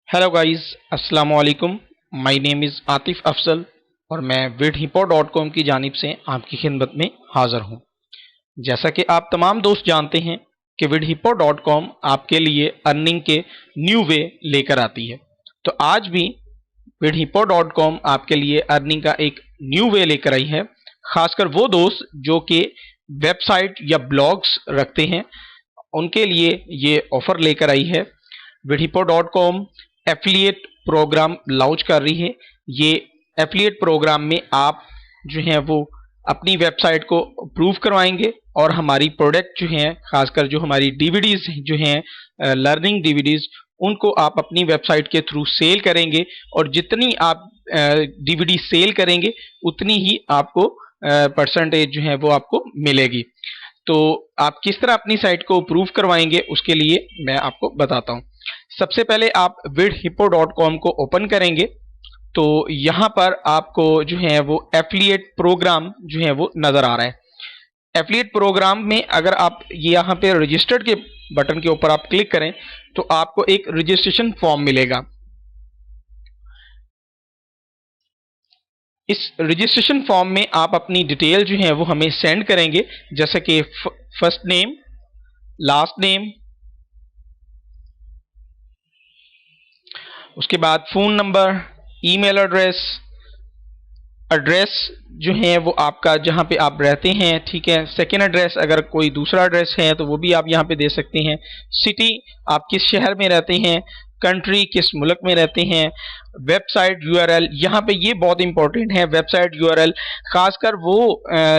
Hello guys, अस्सलाम वालेकुम। My name is Atif Afzal और मैं vidhipo.com की जानिब से आपकी खिदमत में हाज़िर हूँ। जैसा कि आप तमाम दोस्त जानते हैं कि vidhipo.com आपके लिए अर्निंग के न्यू वे लेकर आती है। तो आज भी vidhipo.com आपके लिए अर्निंग का एक न्यू वे लेकर आई है। ख़ासकर वो दोस्त जो कि वेबसाइट या ब्लॉग्स रखते हैं, उनके लिए ये ऑफ़र लेकर आई है। vidhipo.com एफिलिएट प्रोग्राम लॉन्च कर रही है। ये एफिलिएट प्रोग्राम में आप जो हैं वो अपनी वेबसाइट को अप्रूव करवाएंगे और हमारी प्रोडक्ट जो हैं, खासकर जो हमारी डीवीडीज जो हैं लर्निंग डीवीडीज, उनको आप अपनी वेबसाइट के थ्रू सेल करेंगे और जितनी आप डीवीडी सेल करेंगे उतनी ही आपको परसेंटेज जो है वो आपको मिलेगी। तो आप किस तरह अपनी साइट को अप्रूव करवाएंगे उसके लिए मैं आपको बताता हूँ। सबसे पहले आप vidhipo.com को ओपन करेंगे तो यहाँ पर आपको जो है वो एफिलिएट प्रोग्राम जो है वो नज़र आ रहा है। एफिलिएट प्रोग्राम में अगर आप यहाँ पे रजिस्टर्ड के बटन के ऊपर आप क्लिक करें तो आपको एक रजिस्ट्रेशन फॉर्म मिलेगा। इस रजिस्ट्रेशन फॉर्म में आप अपनी डिटेल जो है वो हमें सेंड करेंगे, जैसे कि फर्स्ट नेम, लास्ट नेम, उसके बाद phone number, email address, address जो है वो आपका जहाँ पे आप रहते हैं, ठीक है। सेकेंड एड्रेस, अगर कोई दूसरा एड्रेस है तो वो भी आप यहाँ पे दे सकते हैं। सिटी, आप किस शहर में रहते हैं। कंट्री, किस मुल्क में रहते हैं। वेबसाइट यूआरएल, यहाँ पे ये बहुत इंपॉर्टेंट है। वेबसाइट यूआरएल खासकर वो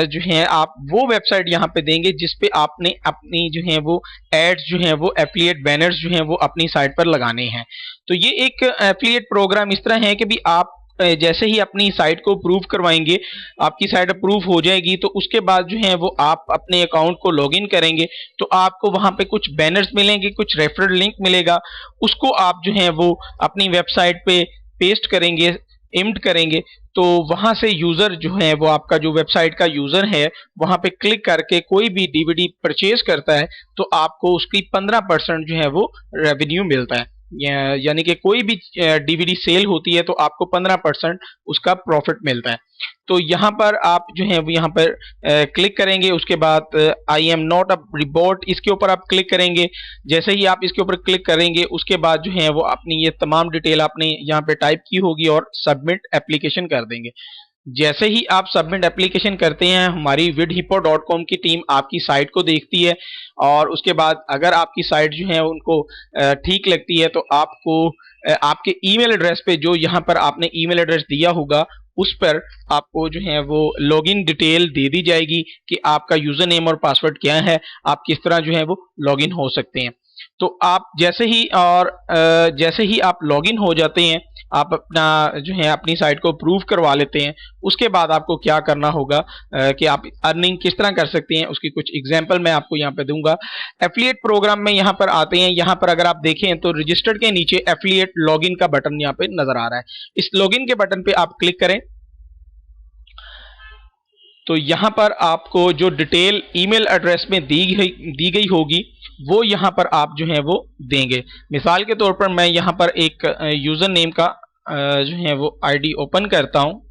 जो है आप वो वेबसाइट यहाँ पे देंगे जिस पे आपने अपनी जो है वो एड्स जो है वो एफिलिएट बैनर्स जो हैं वो अपनी साइट पर लगाने हैं। तो ये एक एफिलिएट प्रोग्राम इस तरह है कि भी आप जैसे ही अपनी साइट को अप्रूव करवाएंगे, आपकी साइट अप्रूव हो जाएगी तो उसके बाद जो है वो आप अपने अकाउंट को लॉगिन करेंगे तो आपको वहां पे कुछ बैनर्स मिलेंगे, कुछ रेफरल लिंक मिलेगा। उसको आप जो है वो अपनी वेबसाइट पे पेस्ट करेंगे, इम्ट करेंगे, तो वहां से यूजर जो है वो आपका जो वेबसाइट का यूजर है वहां पे क्लिक करके कोई भी डीवीडी परचेज करता है तो आपको उसकी 15% जो है वो रेवेन्यू मिलता है। यानी कि कोई भी डीवीडी सेल होती है तो आपको 15% उसका प्रॉफिट मिलता है। तो यहाँ पर आप जो है वो यहाँ पर क्लिक करेंगे, उसके बाद आई एम नॉट अ रिबॉट, इसके ऊपर आप क्लिक करेंगे। जैसे ही आप इसके ऊपर क्लिक करेंगे उसके बाद जो है वो अपनी ये तमाम डिटेल आपने यहाँ पे टाइप की होगी और सबमिट एप्लीकेशन कर देंगे। जैसे ही आप सबमिट एप्लीकेशन करते हैं, हमारी vidhipo.com की टीम आपकी साइट को देखती है और उसके बाद अगर आपकी साइट जो है उनको ठीक लगती है तो आपको आपके ईमेल एड्रेस पे, जो यहाँ पर आपने ईमेल एड्रेस दिया होगा, उस पर आपको जो है वो लॉगिन डिटेल दे दी जाएगी कि आपका यूजर नेम और पासवर्ड क्या है, आप किस तरह जो है वो लॉगिन हो सकते हैं। तो आप जैसे ही आप लॉगिन हो जाते हैं, आप अपना जो है अपनी साइट को अप्रूव करवा लेते हैं, उसके बाद आपको क्या करना होगा कि आप अर्निंग किस तरह कर सकते हैं उसकी कुछ एग्जांपल मैं आपको यहाँ पे दूंगा। एफिलिएट प्रोग्राम में यहाँ पर आते हैं, यहाँ पर अगर आप देखें तो रजिस्टर्ड के नीचे एफिलिएट लॉगिन का बटन यहाँ पे नजर आ रहा है। इस लॉगिन के बटन पे आप क्लिक करें तो यहाँ पर आपको जो डिटेल ईमेल एड्रेस में दी गई होगी वो यहाँ पर आप जो है वो देंगे। मिसाल के तौर पर मैं यहाँ पर एक यूज़र नेम का जो है वो आईडी ओपन करता हूँ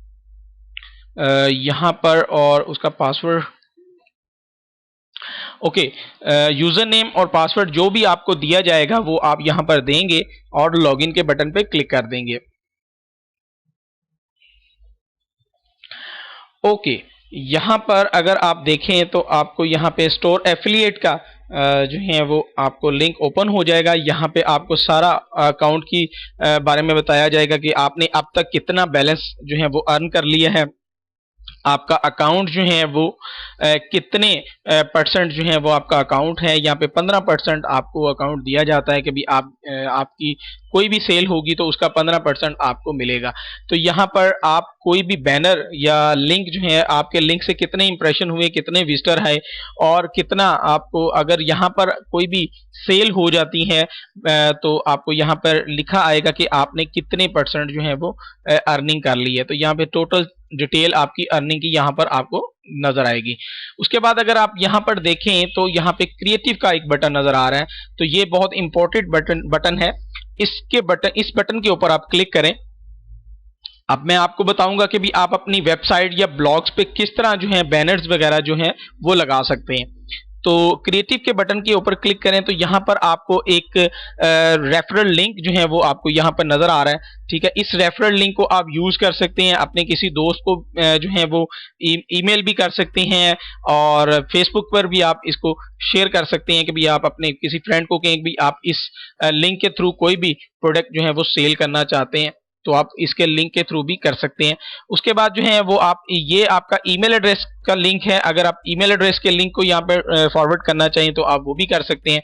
यहाँ पर, और उसका पासवर्ड, ओके, यूज़र नेम और पासवर्ड जो भी आपको दिया जाएगा वो आप यहाँ पर देंगे और लॉगिन के बटन पे क्लिक कर देंगे। ओके, यहाँ पर अगर आप देखें तो आपको यहाँ पे स्टोर एफिलिएट का जो है वो आपको लिंक ओपन हो जाएगा। यहाँ पे आपको सारा अकाउंट की बारे में बताया जाएगा कि आपने अब तक कितना बैलेंस जो है वो अर्न कर लिया है, आपका अकाउंट जो है वो कितने परसेंट जो है वो आपका अकाउंट है। यहाँ पे 15% आपको अकाउंट दिया जाता है कि भी आपकी कोई भी सेल होगी तो उसका 15% आपको मिलेगा। तो यहाँ पर आप कोई भी बैनर या लिंक जो है, आपके लिंक से कितने इंप्रेशन हुए, कितने विजिटर है और कितना आपको, अगर यहाँ पर कोई भी सेल हो जाती है तो आपको यहाँ पर लिखा आएगा कि आपने कितने परसेंट जो है वो अर्निंग कर ली है। तो यहाँ पे टोटल डिटेल आपकी अर्निंग की यहाँ पर आपको नजर आएगी। उसके बाद अगर आप यहाँ पर देखें तो यहाँ पे क्रिएटिव का एक बटन नजर आ रहा है, तो ये बहुत इंपॉर्टेंट बटन है। इस बटन के ऊपर आप क्लिक करें। अब मैं आपको बताऊंगा कि भी आप अपनी वेबसाइट या ब्लॉग्स पे किस तरह जो है बैनर्स वगैरह जो है वो लगा सकते हैं। तो क्रिएटिव के बटन के ऊपर क्लिक करें तो यहाँ पर आपको एक रेफरल लिंक जो है वो आपको यहाँ पर नजर आ रहा है। ठीक है, इस रेफरल लिंक को आप यूज कर सकते हैं, अपने किसी दोस्त को जो है वो ईमेल भी कर सकते हैं, और फेसबुक पर भी आप इसको शेयर कर सकते हैं कि भी आप अपने किसी फ्रेंड को कहें भी आप इस लिंक के थ्रू कोई भी प्रोडक्ट जो है वो सेल करना चाहते हैं, तो आप इसके लिंक के थ्रू भी कर सकते हैं। उसके बाद जो है वो आप ये आपका ईमेल एड्रेस का लिंक है, अगर आप ईमेल एड्रेस के लिंक को यहाँ पे फॉरवर्ड करना चाहें तो आप वो भी कर सकते हैं।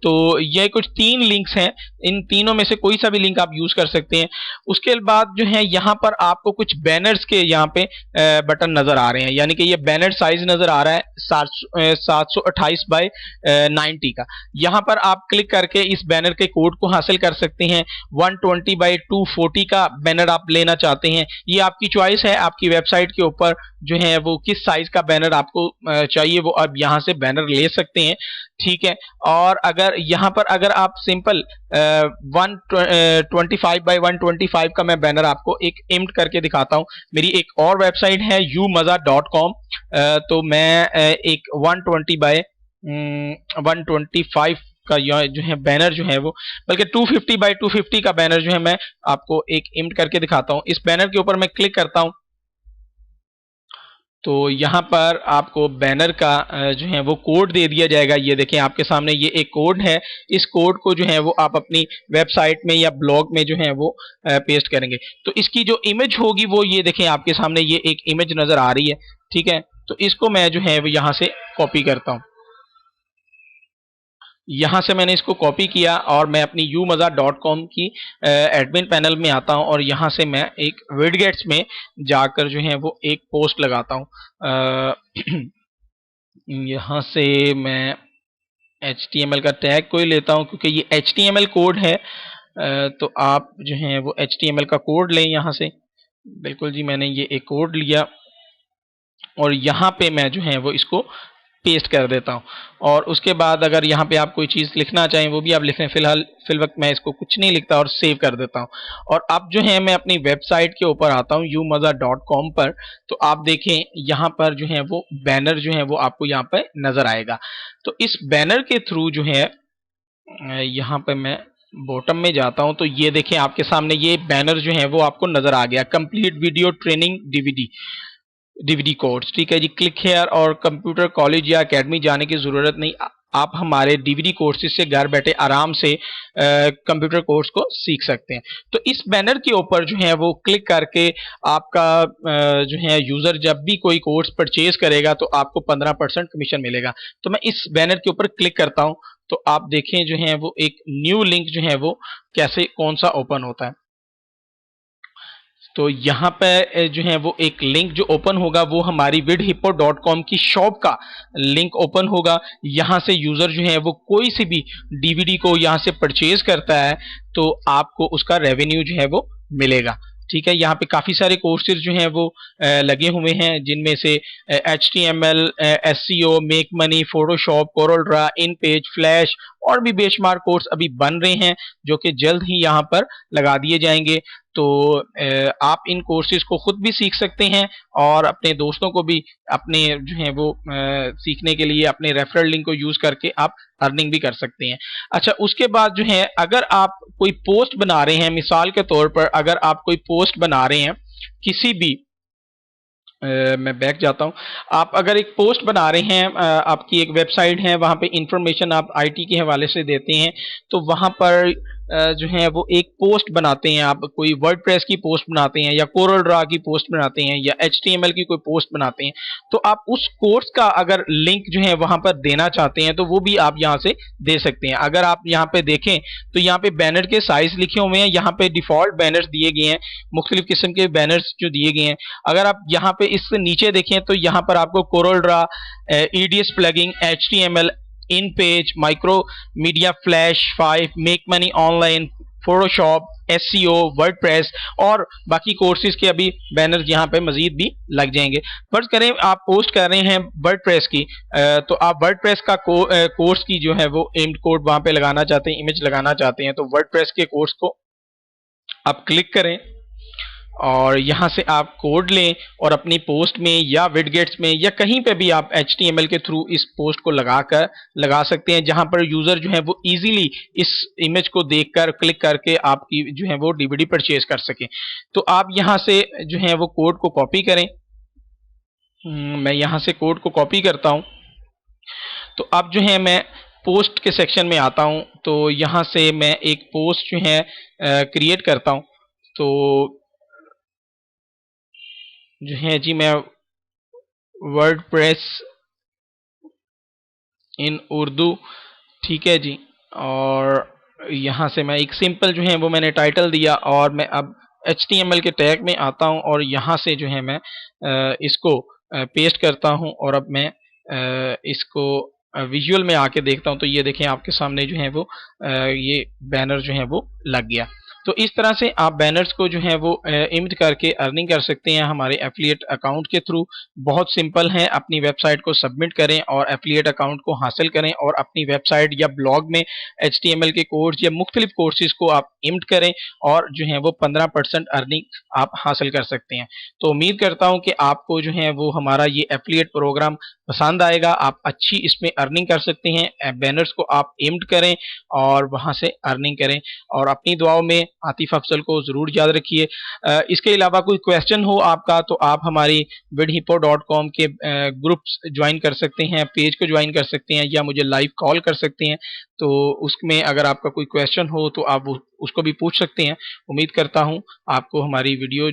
तो ये कुछ 3 लिंक्स हैं, इन तीनों में से कोई सा भी लिंक आप यूज कर सकते हैं। उसके बाद जो है यहाँ पर आपको कुछ बैनर्स के यहाँ पे बटन नजर आ रहे हैं, यानी कि ये बैनर साइज नजर आ रहा है 728 बाय 90 का। यहाँ पर आप क्लिक करके इस बैनर के कोड को हासिल कर सकते हैं। 120 बाय 240 का बैनर आप लेना चाहते हैं, ये आपकी चॉइस है, आपकी वेबसाइट के ऊपर जो है वो किस साइज का बैनर आपको चाहिए वो आप यहाँ से बैनर ले सकते हैं। ठीक है, और अगर यहाँ पर अगर आप सिंपल 125 बाय 125 का मैं बैनर आपको एक इम्ट करके दिखाता हूँ। मेरी एक और वेबसाइट है umaza.com, तो मैं एक 120 बाय 125 का जो है बैनर जो है वो, बल्कि 250 बाय 250 का बैनर जो है मैं आपको एक इम्ट करके दिखाता हूँ। इस बैनर के ऊपर मैं क्लिक करता हूँ तो यहाँ पर आपको बैनर का जो है वो कोड दे दिया जाएगा। ये देखें आपके सामने ये एक कोड है, इस कोड को जो है वो आप अपनी वेबसाइट में या ब्लॉग में जो है वो पेस्ट करेंगे। तो इसकी जो इमेज होगी वो ये देखें आपके सामने ये एक इमेज नजर आ रही है। ठीक है, तो इसको मैं जो है वो यहाँ से कॉपी करता हूँ। यहाँ से मैंने इसको कॉपी किया और मैं अपनी umaza.com की एडमिन पैनल में आता हूँ और यहाँ से मैं एक विडगेट्स में जाकर जो है वो एक पोस्ट लगाता हूँ। यहाँ से मैं HTML का टैग कोई लेता हूँ क्योंकि ये HTML कोड है, तो आप जो है वो HTML का कोड लें यहाँ से। बिल्कुल जी, मैंने ये एक कोड लिया और यहाँ पे मैं जो है वो इसको पेस्ट कर देता हूँ। और उसके बाद अगर यहाँ पे आप कोई चीज़ लिखना चाहें वो भी आप लिखें, फिल वक्त मैं इसको कुछ नहीं लिखता और सेव कर देता हूँ। और अब जो है मैं अपनी वेबसाइट के ऊपर आता हूँ umaza.com पर, तो आप देखें यहाँ पर जो है वो बैनर जो है वो आपको यहाँ पर नज़र आएगा। तो इस बैनर के थ्रू जो है यहाँ पे मैं बॉटम में जाता हूँ तो ये देखें आपके सामने ये बैनर जो है वो आपको नज़र आ गया, complete video training DVD course. ठीक है जी, क्लिक हेयर और कंप्यूटर कॉलेज या एकेडमी जाने की ज़रूरत नहीं, आप हमारे डीवीडी कोर्सेज से घर बैठे आराम से कंप्यूटर कोर्स को सीख सकते हैं। तो इस बैनर के ऊपर जो है वो क्लिक करके आपका जो है यूज़र जब भी कोई कोर्स परचेज करेगा तो आपको 15% कमीशन मिलेगा। तो मैं इस बैनर के ऊपर क्लिक करता हूँ तो आप देखें जो है वो एक न्यू लिंक जो है वो कैसे कौन सा ओपन होता है। तो यहाँ पे जो है वो एक लिंक जो ओपन होगा वो हमारी vidhippo.com की शॉप का लिंक ओपन होगा। यहाँ से यूज़र जो है वो कोई सी भी डीवीडी को यहाँ से परचेज करता है तो आपको उसका रेवेन्यू जो है वो मिलेगा। ठीक है, यहाँ पे काफ़ी सारे कोर्सेज जो हैं वो लगे हुए हैं, जिनमें से HTML, SEO, make money, Photoshop, Corel Draw, इन पेज, फ्लैश और भी बेशुमार कोर्स अभी बन रहे हैं जो कि जल्द ही यहाँ पर लगा दिए जाएंगे। तो आप इन कोर्सेज को खुद भी सीख सकते हैं और अपने दोस्तों को भी अपने जो है वो सीखने के लिए अपने रेफरल लिंक को यूज़ करके आप अर्निंग भी कर सकते हैं। अच्छा, उसके बाद जो है अगर आप कोई पोस्ट बना रहे हैं, मिसाल के तौर पर अगर आप कोई पोस्ट बना रहे हैं किसी भी मैं बैक जाता हूं, आप अगर एक पोस्ट बना रहे हैं, आपकी एक वेबसाइट है, वहां पे इंफॉर्मेशन आप IT के हवाले से देते हैं, तो वहां पर जो है वो एक पोस्ट बनाते हैं, आप कोई वर्डप्रेस की पोस्ट बनाते हैं या कोरल ड्रा की पोस्ट बनाते हैं या HTML की कोई पोस्ट बनाते हैं, तो आप उस कोर्स का अगर लिंक जो है वहां पर देना चाहते हैं तो वो भी आप यहां से दे सकते हैं। अगर आप यहां पे देखें तो यहाँ पे बैनर के साइज लिखे हुए हैं, यहाँ पे डिफॉल्ट बैनर्स दिए गए हैं, मुख्तलिफ किस्म के बैनर्स जो दिए गए हैं। अगर आप यहाँ पे इससे नीचे देखें तो यहाँ पर आपको Corel Draw, EDS plugging, HTML, इन page, micro media, flash 5, make money online, Photoshop, SEO, WordPress और बाकी कोर्सेज के अभी बैनर्स यहाँ पे मजीद भी लग जाएंगे। फर्ज करें आप पोस्ट कर रहे हैं वर्डप्रेस की, तो आप वर्डप्रेस का कोर्स की जो है वो एम्ड कोड वहां पे लगाना चाहते हैं, इमेज लगाना चाहते हैं, तो वर्डप्रेस के कोर्स को आप क्लिक करें और यहाँ से आप कोड लें और अपनी पोस्ट में या विडगेट्स में या कहीं पे भी आप HTML के थ्रू इस पोस्ट को लगा सकते हैं, जहां पर यूजर जो है वो इजीली इस इमेज को देखकर क्लिक करके आपकी जो है वो DVD परचेज कर सके। तो आप यहाँ से जो है वो कोड को कॉपी करें। मैं यहाँ से कोड को कॉपी करता हूँ। तो अब जो है मैं पोस्ट के सेक्शन में आता हूँ, तो यहाँ से मैं एक पोस्ट जो है क्रिएट करता हूँ। तो जो है जी मैं वर्डप्रेस इन उर्दू, ठीक है जी, और यहाँ से मैं एक सिंपल जो है वो मैंने टाइटल दिया और मैं अब HTML के टैग में आता हूँ और यहाँ से जो है मैं इसको पेस्ट करता हूँ और अब मैं इसको विजुअल में आके देखता हूँ। तो ये देखें आपके सामने जो है वो ये बैनर जो है वो लग गया। तो इस तरह से आप बैनर्स को जो है वो इमेज करके अर्निंग कर सकते हैं हमारे एफिलिएट अकाउंट के थ्रू। बहुत सिंपल है, अपनी वेबसाइट को सबमिट करें और एफिलिएट अकाउंट को हासिल करें और अपनी वेबसाइट या ब्लॉग में HTML के कोर्स या मुख्तलिफ कोर्सेज को आप इमेज करें और जो है वो 15% अर्निंग आप हासिल कर सकते हैं। तो उम्मीद करता हूँ कि आपको जो है वो हमारा ये एफिलिएट प्रोग्राम पसंद आएगा। आप अच्छी इसमें अर्निंग कर सकते हैं। बैनर्स को आप इमेज करें और वहां से अर्निंग करें और अपनी दुआओं में आतिफ अफजल को जरूर याद रखिए। इसके अलावा कोई क्वेश्चन हो आपका तो आप हमारी vidhippo.com के ग्रुप्स ज्वाइन कर सकते हैं, पेज को ज्वाइन कर सकते हैं या मुझे लाइव कॉल कर सकते हैं। तो उसमें अगर आपका कोई क्वेश्चन हो तो आप उसको भी पूछ सकते हैं। उम्मीद करता हूँ आपको हमारी वीडियो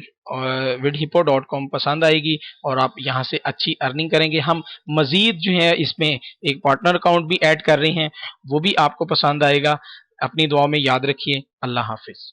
vidhippo.com पसंद आएगी और आप यहाँ से अच्छी अर्निंग करेंगे। हम मजीद जो है इसमें एक पार्टनर अकाउंट भी ऐड कर रहे हैं, वो भी आपको पसंद आएगा। अपनी दुआ में याद रखिए। अल्लाह हाफिज।